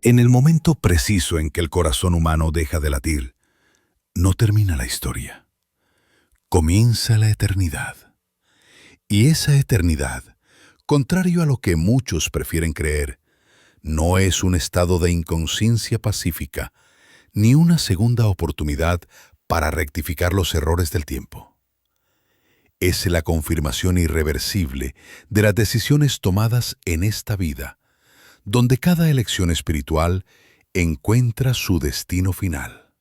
En el momento preciso en que el corazón humano deja de latir, no termina la historia. Comienza la eternidad. Y esa eternidad, contrario a lo que muchos prefieren creer, no es un estado de inconsciencia pacífica, ni una segunda oportunidad para rectificar los errores del tiempo. Es la confirmación irreversible de las decisiones tomadas en esta vida, donde cada elección espiritual encuentra su destino final.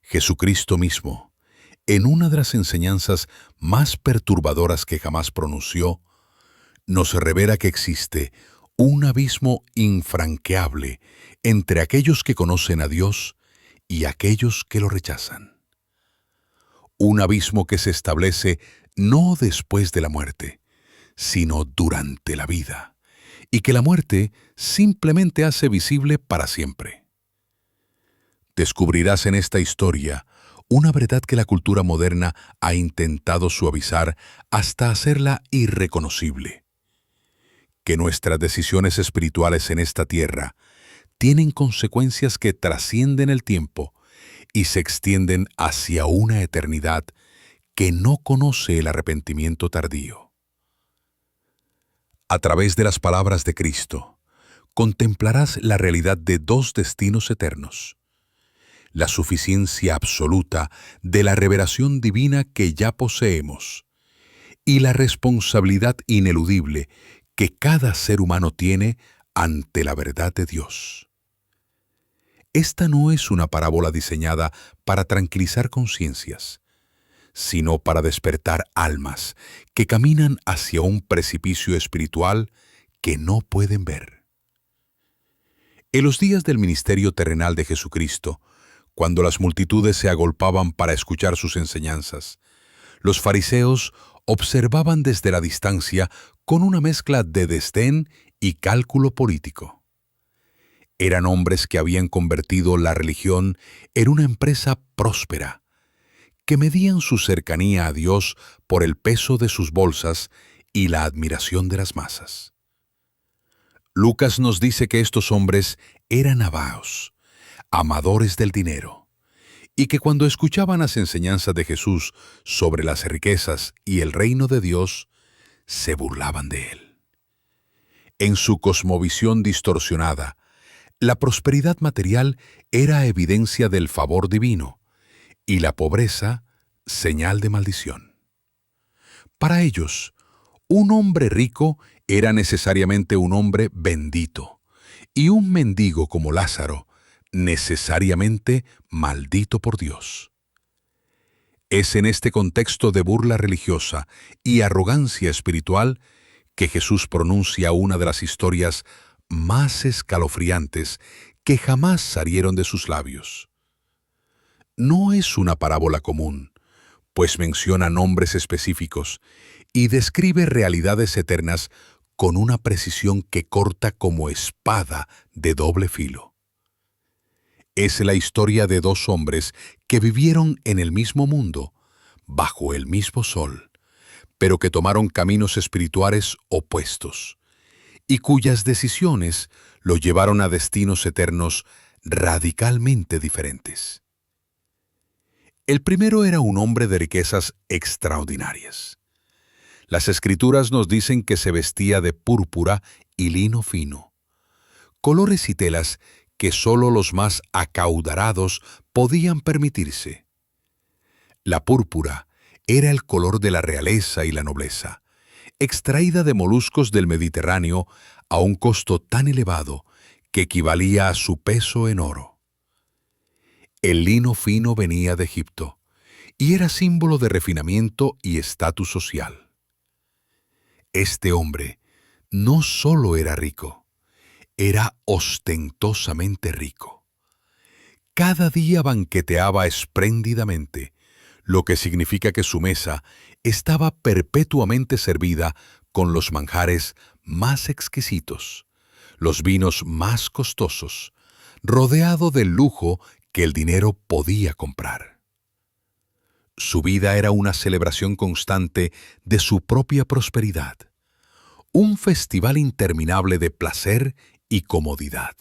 Jesucristo mismo, en una de las enseñanzas más perturbadoras que jamás pronunció, nos revela que existe un abismo infranqueable entre aquellos que conocen a Dios y aquellos que lo rechazan. Un abismo que se establece no después de la muerte, sino durante la vida, y que la muerte simplemente hace visible para siempre. Descubrirás en esta historia una verdad que la cultura moderna ha intentado suavizar hasta hacerla irreconocible: que nuestras decisiones espirituales en esta tierra tienen consecuencias que trascienden el tiempo y se extienden hacia una eternidad que no conoce el arrepentimiento tardío. A través de las palabras de Cristo, contemplarás la realidad de dos destinos eternos: la suficiencia absoluta de la revelación divina que ya poseemos y la responsabilidad ineludible que cada ser humano tiene ante la verdad de Dios. Esta no es una parábola diseñada para tranquilizar conciencias, sino para despertar almas que caminan hacia un precipicio espiritual que no pueden ver. En los días del ministerio terrenal de Jesucristo, cuando las multitudes se agolpaban para escuchar sus enseñanzas, los fariseos observaban desde la distancia con una mezcla de desdén y cálculo político. Eran hombres que habían convertido la religión en una empresa próspera, que medían su cercanía a Dios por el peso de sus bolsas y la admiración de las masas. Lucas nos dice que estos hombres eran avaros, amadores del dinero, y que cuando escuchaban las enseñanzas de Jesús sobre las riquezas y el reino de Dios, se burlaban de él. En su cosmovisión distorsionada, la prosperidad material era evidencia del favor divino y la pobreza señal de maldición. Para ellos, un hombre rico era necesariamente un hombre bendito, y un mendigo como Lázaro necesariamente maldito por Dios. Es en este contexto de burla religiosa y arrogancia espiritual que Jesús pronuncia una de las historias más escalofriantes que jamás salieron de sus labios. No es una parábola común, pues menciona nombres específicos y describe realidades eternas con una precisión que corta como espada de doble filo. Es la historia de dos hombres que vivieron en el mismo mundo, bajo el mismo sol, pero que tomaron caminos espirituales opuestos, y cuyas decisiones lo llevaron a destinos eternos radicalmente diferentes. El primero era un hombre de riquezas extraordinarias. Las Escrituras nos dicen que se vestía de púrpura y lino fino, colores y telas que sólo los más acaudalados podían permitirse. La púrpura era el color de la realeza y la nobleza, extraída de moluscos del Mediterráneo a un costo tan elevado que equivalía a su peso en oro. El lino fino venía de Egipto y era símbolo de refinamiento y estatus social. Este hombre no solo era rico, era ostentosamente rico. Cada día banqueteaba espléndidamente, lo que significa que su mesa estaba perpetuamente servida con los manjares más exquisitos, los vinos más costosos, rodeado del lujo que el dinero podía comprar. Su vida era una celebración constante de su propia prosperidad, un festival interminable de placer y comodidad.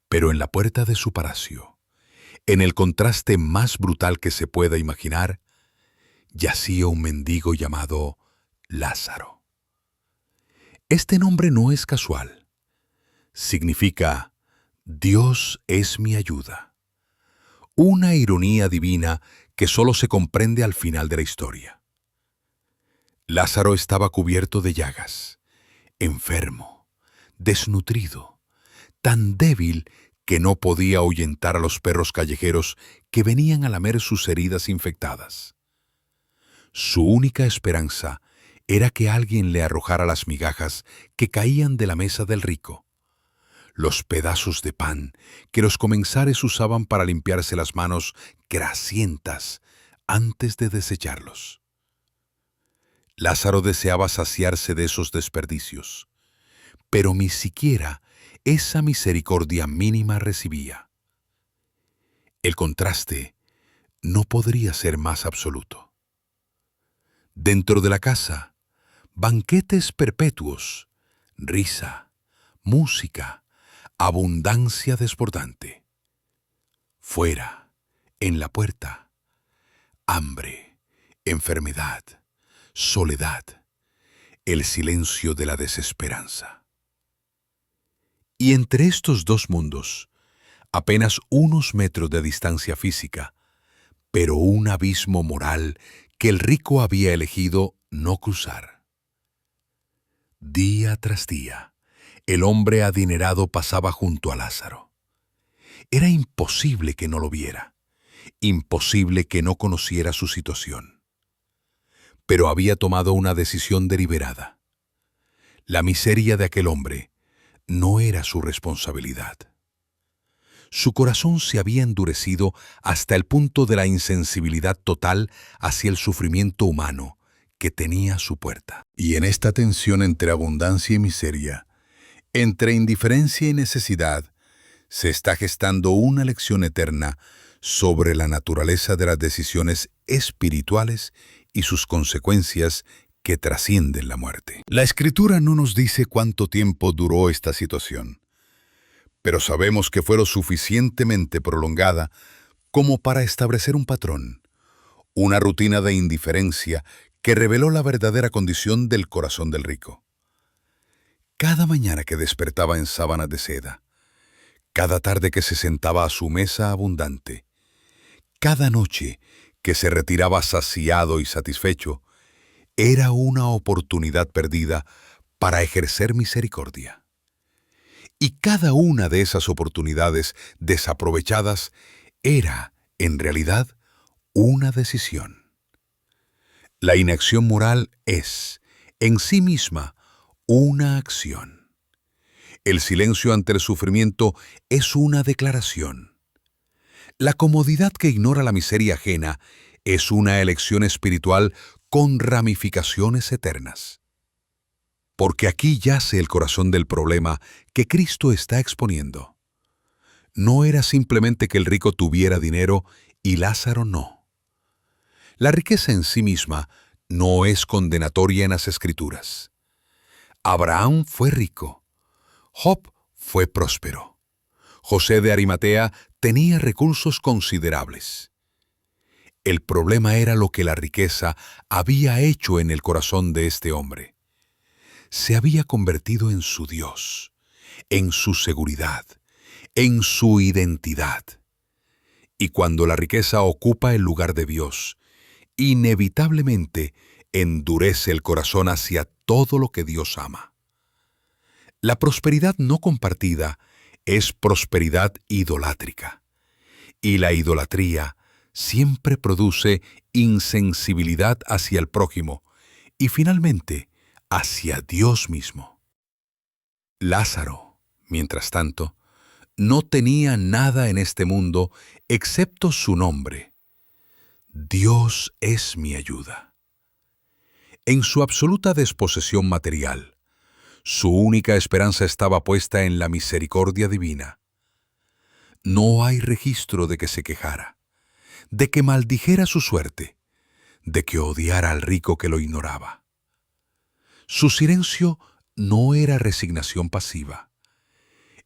Pero en la puerta de su palacio, en el contraste más brutal que se pueda imaginar, yacía un mendigo llamado Lázaro. Este nombre no es casual. Significa Dios es mi ayuda. Una ironía divina que solo se comprende al final de la historia. Lázaro estaba cubierto de llagas, enfermo, desnutrido, tan débil que no podía ahuyentar a los perros callejeros que venían a lamer sus heridas infectadas. Su única esperanza era que alguien le arrojara las migajas que caían de la mesa del rico, los pedazos de pan que los comensares usaban para limpiarse las manos grasientas antes de desecharlos. Lázaro deseaba saciarse de esos desperdicios, pero ni siquiera esa misericordia mínima recibía. El contraste no podría ser más absoluto. Dentro de la casa, banquetes perpetuos, risa, música, abundancia desbordante. Fuera, en la puerta, hambre, enfermedad, soledad, el silencio de la desesperanza. Y entre estos dos mundos, apenas unos metros de distancia física, pero un abismo moral que el rico había elegido no cruzar. Día tras día, el hombre adinerado pasaba junto a Lázaro. Era imposible que no lo viera, imposible que no conociera su situación. Pero había tomado una decisión deliberada. La miseria de aquel hombre no era su responsabilidad. Su corazón se había endurecido hasta el punto de la insensibilidad total hacia el sufrimiento humano que tenía a su puerta. Y en esta tensión entre abundancia y miseria, entre indiferencia y necesidad, se está gestando una lección eterna sobre la naturaleza de las decisiones espirituales y sus consecuencias que trascienden la muerte. La Escritura no nos dice cuánto tiempo duró esta situación, pero sabemos que fue lo suficientemente prolongada como para establecer un patrón, una rutina de indiferencia que reveló la verdadera condición del corazón del rico. Cada mañana que despertaba en sábanas de seda, cada tarde que se sentaba a su mesa abundante, cada noche que se retiraba saciado y satisfecho, era una oportunidad perdida para ejercer misericordia. Y cada una de esas oportunidades desaprovechadas era, en realidad, una decisión. La inacción moral es, en sí misma, una acción. El silencio ante el sufrimiento es una declaración. La comodidad que ignora la miseria ajena es una elección espiritual con ramificaciones eternas. Porque aquí yace el corazón del problema que Cristo está exponiendo. No era simplemente que el rico tuviera dinero y Lázaro no. La riqueza en sí misma no es condenatoria en las Escrituras. Abraham fue rico. Job fue próspero. José de Arimatea tenía recursos considerables. El problema era lo que la riqueza había hecho en el corazón de este hombre. Se había convertido en su Dios, en su seguridad, en su identidad. Y cuando la riqueza ocupa el lugar de Dios, inevitablemente endurece el corazón hacia todo lo que Dios ama. La prosperidad no compartida es prosperidad idolátrica, y la idolatría siempre produce insensibilidad hacia el prójimo y finalmente hacia Dios mismo. Lázaro, mientras tanto, no tenía nada en este mundo excepto su nombre. Dios es mi ayuda. En su absoluta desposesión material, su única esperanza estaba puesta en la misericordia divina. No hay registro de que se quejara, de que maldijera su suerte, de que odiara al rico que lo ignoraba. Su silencio no era resignación pasiva,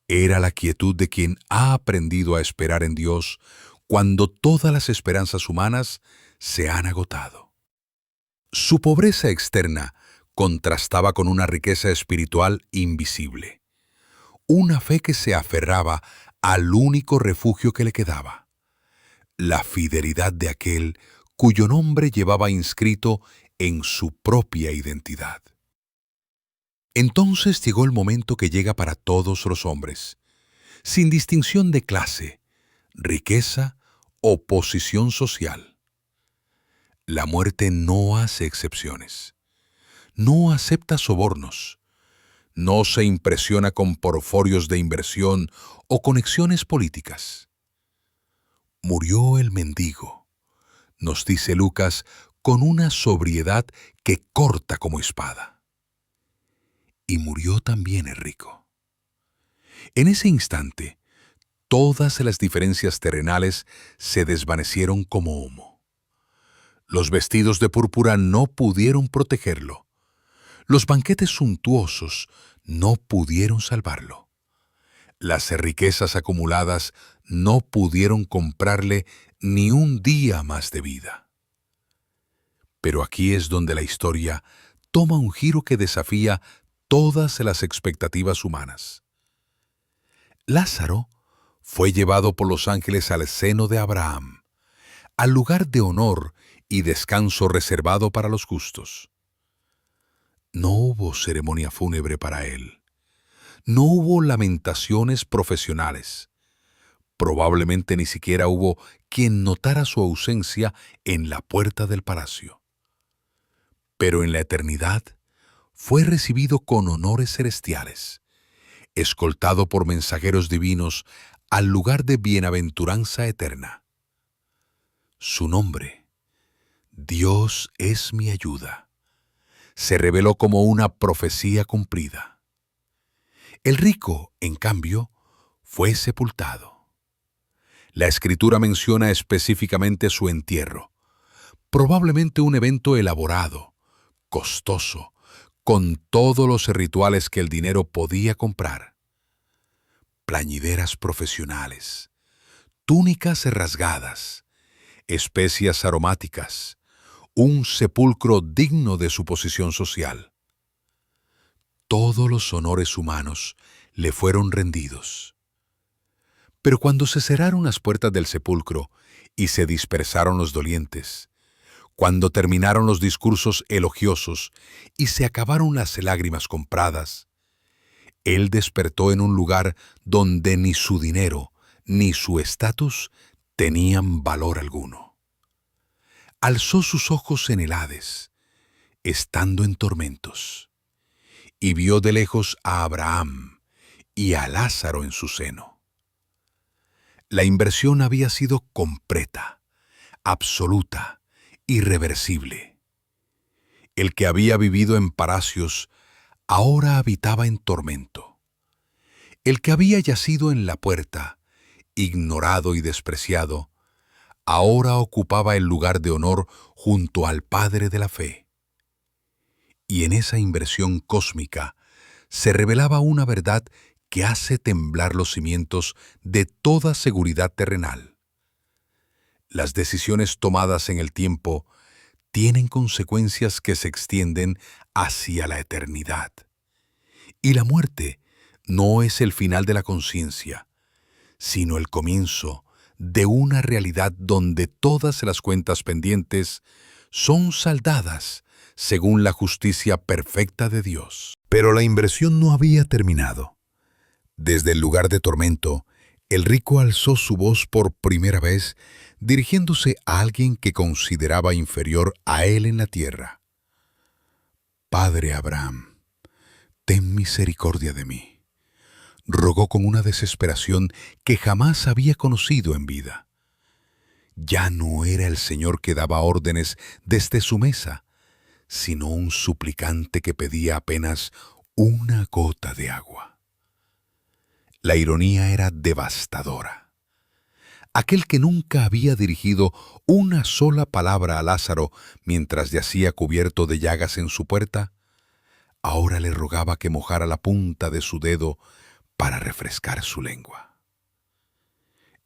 Era la quietud de quien ha aprendido a esperar en Dios cuando todas las esperanzas humanas se han agotado. Su pobreza externa contrastaba con una riqueza espiritual invisible, una fe que se aferraba al único refugio que le quedaba, la fidelidad de aquel cuyo nombre llevaba inscrito en su propia identidad. Entonces llegó el momento que llega para todos los hombres, sin distinción de clase, riqueza o posición social. La muerte no hace excepciones, no acepta sobornos, no se impresiona con porforios de inversión o conexiones políticas. Murió el mendigo, nos dice Lucas, con una sobriedad que corta como espada. Y murió también el rico. En ese instante, todas las diferencias terrenales se desvanecieron como humo. Los vestidos de púrpura no pudieron protegerlo. Los banquetes suntuosos no pudieron salvarlo. Las riquezas acumuladas no pudieron comprarle ni un día más de vida. Pero aquí es donde la historia toma un giro que desafía todas las expectativas humanas. Lázaro fue llevado por los ángeles al seno de Abraham, al lugar de honor y descanso reservado para los justos. No hubo ceremonia fúnebre para él. No hubo lamentaciones profesionales. Probablemente ni siquiera hubo quien notara su ausencia en la puerta del palacio. Pero en la eternidad fue recibido con honores celestiales, escoltado por mensajeros divinos al lugar de bienaventuranza eterna. Su nombre, Dios es mi ayuda, se reveló como una profecía cumplida. El rico, en cambio, fue sepultado. La Escritura menciona específicamente su entierro, probablemente un evento elaborado, costoso, con todos los rituales que el dinero podía comprar. Plañideras profesionales, túnicas rasgadas, especias aromáticas, un sepulcro digno de su posición social. Todos los honores humanos le fueron rendidos. Pero cuando se cerraron las puertas del sepulcro y se dispersaron los dolientes, cuando terminaron los discursos elogiosos y se acabaron las lágrimas compradas, él despertó en un lugar donde ni su dinero ni su estatus tenían valor alguno. Alzó sus ojos en el Hades, estando en tormentos, y vio de lejos a Abraham y a Lázaro en su seno. La inversión había sido completa, absoluta, irreversible. El que había vivido en palacios ahora habitaba en tormento. El que había yacido en la puerta, ignorado y despreciado, ahora ocupaba el lugar de honor junto al Padre de la fe. Y en esa inversión cósmica se revelaba una verdad que hace temblar los cimientos de toda seguridad terrenal. Las decisiones tomadas en el tiempo tienen consecuencias que se extienden hacia la eternidad. Y la muerte no es el final de la conciencia, sino el comienzo de una realidad donde todas las cuentas pendientes son saldadas según la justicia perfecta de Dios. Pero la inversión no había terminado. Desde el lugar de tormento, el rico alzó su voz por primera vez, dirigiéndose a alguien que consideraba inferior a él en la tierra. Padre Abraham, ten misericordia de mí. Rogó con una desesperación que jamás había conocido en vida. Ya no era el Señor que daba órdenes desde su mesa, sino un suplicante que pedía apenas una gota de agua. La ironía era devastadora. Aquel que nunca había dirigido una sola palabra a Lázaro mientras yacía cubierto de llagas en su puerta, ahora le rogaba que mojara la punta de su dedo para refrescar su lengua.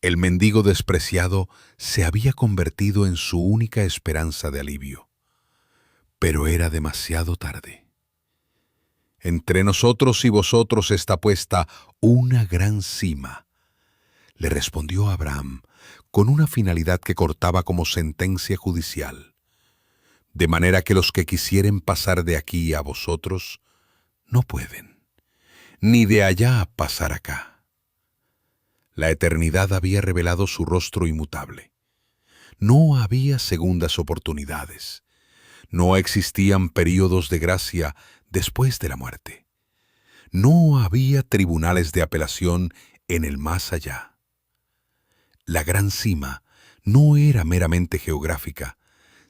El mendigo despreciado se había convertido en su única esperanza de alivio, pero era demasiado tarde. Entre nosotros y vosotros está puesta una gran cima, le respondió Abraham con una finalidad que cortaba como sentencia judicial, de manera que los que quisieren pasar de aquí a vosotros no pueden, ni de allá pasar acá. La eternidad había revelado su rostro inmutable. No había segundas oportunidades. No existían períodos de gracia después de la muerte. No había tribunales de apelación en el más allá. La gran cima no era meramente geográfica,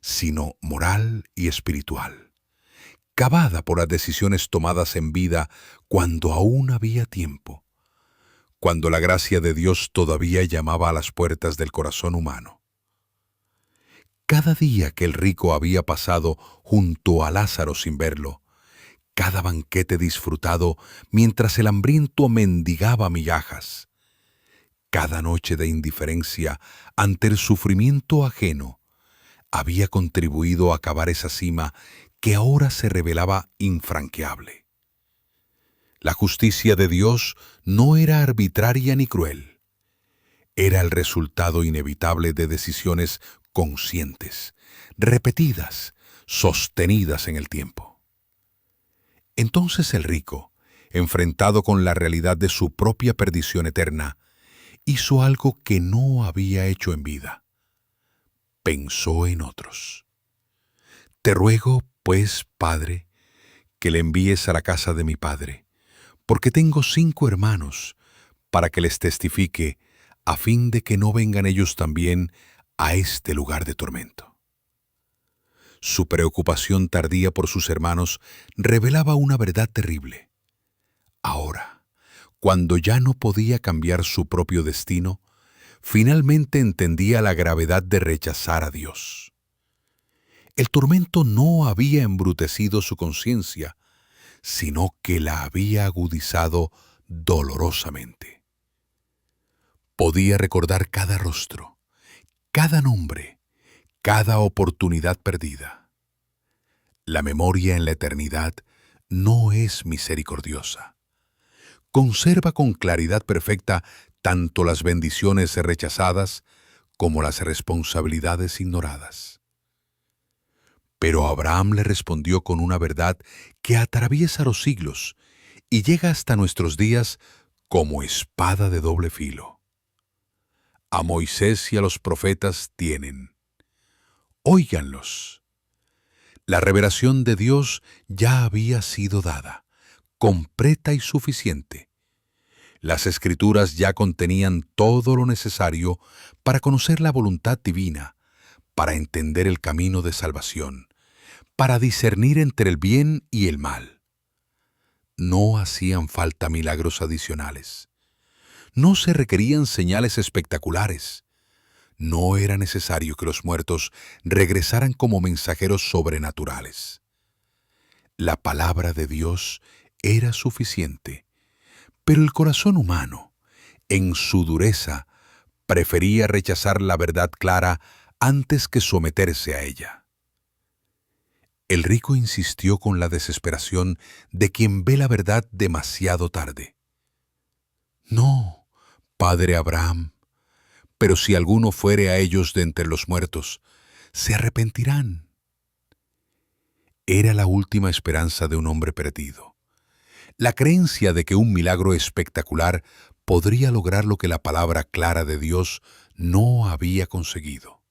sino moral y espiritual, cavada por las decisiones tomadas en vida cuando aún había tiempo, cuando la gracia de Dios todavía llamaba a las puertas del corazón humano. Cada día que el rico había pasado junto a Lázaro sin verlo, cada banquete disfrutado mientras el hambriento mendigaba migajas, cada noche de indiferencia ante el sufrimiento ajeno, había contribuido a cavar esa cima que ahora se revelaba infranqueable. La justicia de Dios no era arbitraria ni cruel. Era el resultado inevitable de decisiones conscientes, repetidas, sostenidas en el tiempo. Entonces el rico, enfrentado con la realidad de su propia perdición eterna, hizo algo que no había hecho en vida. Pensó en otros. Te ruego, pues, Padre, que le envíes a la casa de mi padre, porque tengo 5 hermanos, para que les testifique, a fin de que no vengan ellos también a este lugar de tormento. Su preocupación tardía por sus hermanos revelaba una verdad terrible. Ahora, cuando ya no podía cambiar su propio destino, finalmente entendía la gravedad de rechazar a Dios. El tormento no había embrutecido su conciencia, sino que la había agudizado dolorosamente. Podía recordar cada rostro, cada nombre, cada oportunidad perdida. La memoria en la eternidad no es misericordiosa. Conserva con claridad perfecta tanto las bendiciones rechazadas como las responsabilidades ignoradas. Pero Abraham le respondió con una verdad que atraviesa los siglos y llega hasta nuestros días como espada de doble filo. A Moisés y a los profetas tienen. Óiganlos. La revelación de Dios ya había sido dada, completa y suficiente. Las Escrituras ya contenían todo lo necesario para conocer la voluntad divina, para entender el camino de salvación, para discernir entre el bien y el mal. No hacían falta milagros adicionales. No se requerían señales espectaculares. No era necesario que los muertos regresaran como mensajeros sobrenaturales. La palabra de Dios era suficiente, pero el corazón humano, en su dureza, prefería rechazar la verdad clara antes que someterse a ella. El rico insistió con la desesperación de quien ve la verdad demasiado tarde. No, padre Abraham, pero si alguno fuere a ellos de entre los muertos, se arrepentirán. Era la última esperanza de un hombre perdido. La creencia de que un milagro espectacular podría lograr lo que la palabra clara de Dios no había conseguido.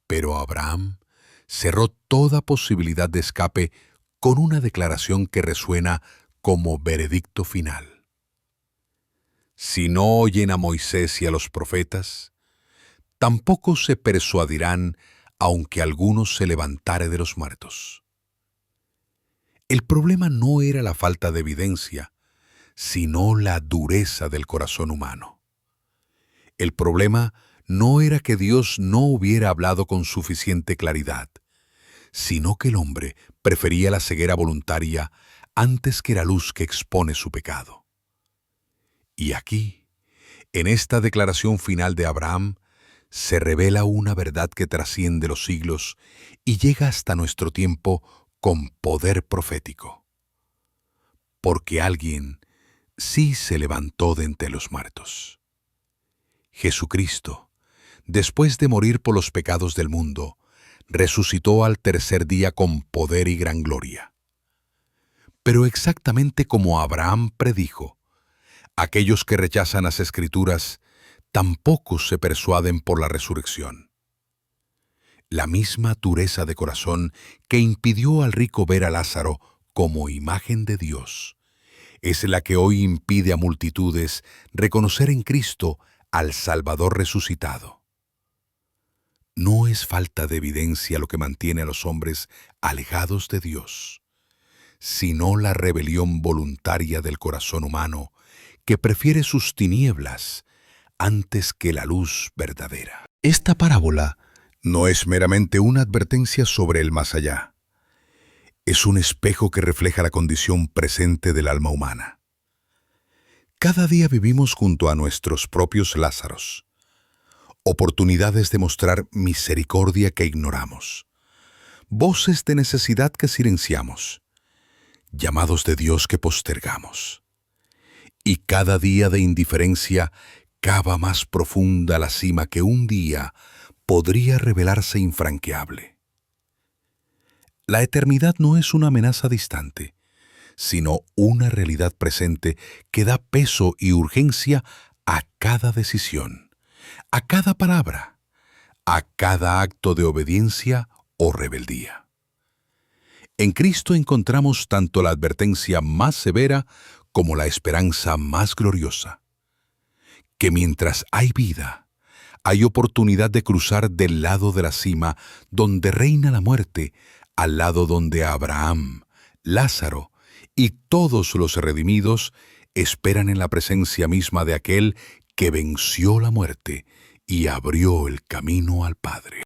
Pero Abraham cerró toda posibilidad de escape con una declaración que resuena como veredicto final. Si no oyen a Moisés y a los profetas, tampoco se persuadirán aunque alguno se levantare de los muertos. El problema no era la falta de evidencia, sino la dureza del corazón humano. El problema no era que Dios no hubiera hablado con suficiente claridad, sino que el hombre prefería la ceguera voluntaria antes que la luz que expone su pecado. Y aquí, en esta declaración final de Abraham, se revela una verdad que trasciende los siglos y llega hasta nuestro tiempo con poder profético. Porque alguien sí se levantó de entre los muertos. Jesucristo, después de morir por los pecados del mundo, resucitó al tercer día con poder y gran gloria. Pero exactamente como Abraham predijo, aquellos que rechazan las Escrituras tampoco se persuaden por la resurrección. La misma dureza de corazón que impidió al rico ver a Lázaro como imagen de Dios, es la que hoy impide a multitudes reconocer en Cristo al Salvador resucitado. No es falta de evidencia lo que mantiene a los hombres alejados de Dios, sino la rebelión voluntaria del corazón humano que prefiere sus tinieblas antes que la luz verdadera. Esta parábola no es meramente una advertencia sobre el más allá. Es un espejo que refleja la condición presente del alma humana. Cada día vivimos junto a nuestros propios Lázaros, oportunidades de mostrar misericordia que ignoramos, voces de necesidad que silenciamos, llamados de Dios que postergamos. Y cada día de indiferencia cava más profunda la cima que un día podría revelarse infranqueable. La eternidad no es una amenaza distante, sino una realidad presente que da peso y urgencia a cada decisión, a cada palabra, a cada acto de obediencia o rebeldía. En Cristo encontramos tanto la advertencia más severa como la esperanza más gloriosa. Que mientras hay vida, hay oportunidad de cruzar del lado de la cima donde reina la muerte, al lado donde Abraham, Lázaro y todos los redimidos esperan en la presencia misma de aquel que venció la muerte y abrió el camino al Padre.